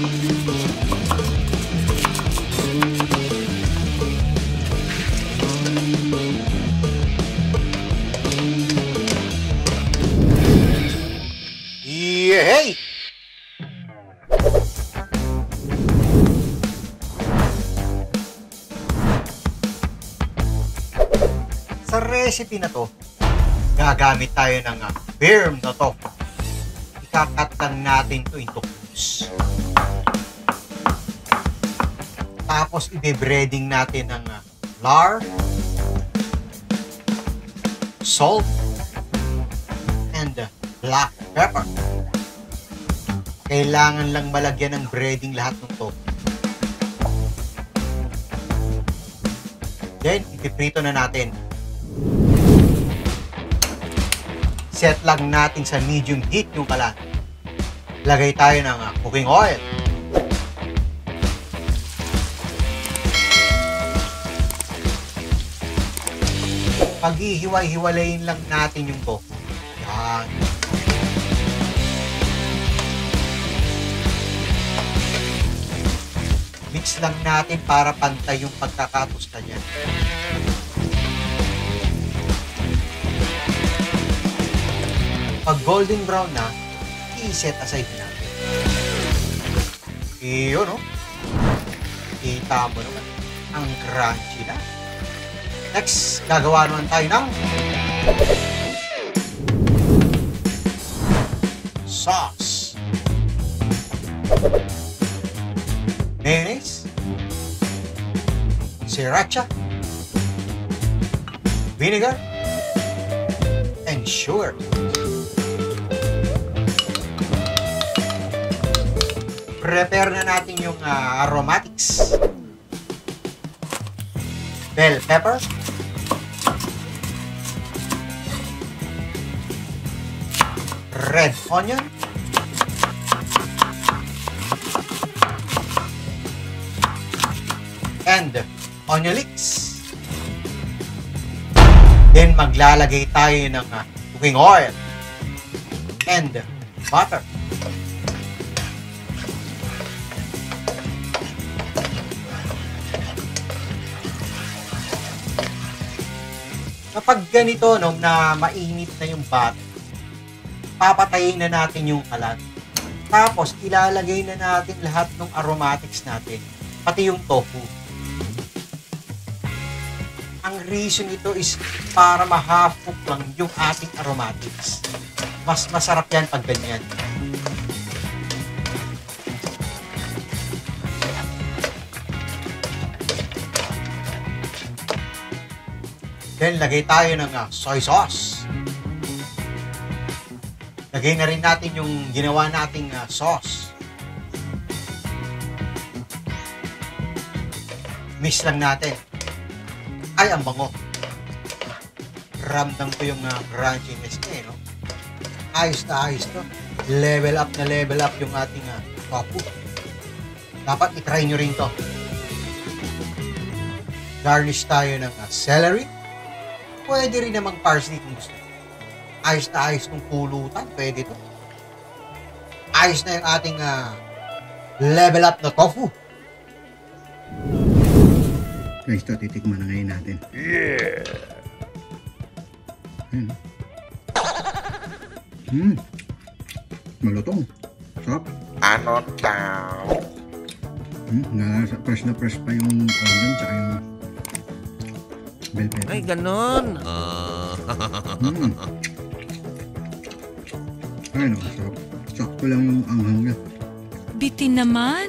Yehey! Sa recipe na to, gagamit tayo ng firm na tofu. Ikakat lang natin to into cubes. Tapos i-breading natin ng flour, salt, and black pepper. Kailangan lang malagyan ng breading lahat ng tofu. Then, ipiprito na natin. Set lang natin sa medium heat yung kalan. Lagay tayo ng cooking oil. Paghihiwa-hiwalayin lang natin yung tofu. Yan. Mix lang natin para pantay yung pagkakatusta niya. Pag golden brown na, i-set aside natin. Iyon, no? Kita mo naman, ang crunchy na. Next, gagawa naman tayo ng sauce. Mayonnaise, sriracha, vinegar, and sugar. Prepare na natin yung aromatics. Bell pepper, red onion, and onion leeks. Then maglalagay tayo ng cooking oil and butter. Kapag ganito, nung na mainit na yung butter, papatayin na natin yung kalan. Tapos, ilalagay na natin lahat ng aromatics natin, pati yung tofu. Ang reason ito is para mahapok lang yung ating aromatics. Mas masarap yan pag ganyan. Then, lagay tayo ng soy sauce. Lagay na rin natin yung ginawa nating sauce. Mix lang natin. Ay, ang bango. Ramdam ko yung crunchiness niya, no? Ayos na ayos to. Level up na level up yung ating tofu. Dapat itry nyo rin to. Garnish tayo ng celery. Pwede rin namang parsley kung gusto. Ayos na ayos ng pulutan. Pwede to. Ayos na yung ating level up na tofu. Guys, ito titikman na ngayon natin. Yeah! Malutong. Sarap. Ano daw? Fresh na fresh pa yung onion tsaka yung bell pepper. Ay, ganon. Ayun, sarap. Sakto lang yung anghang niya. Bitin naman.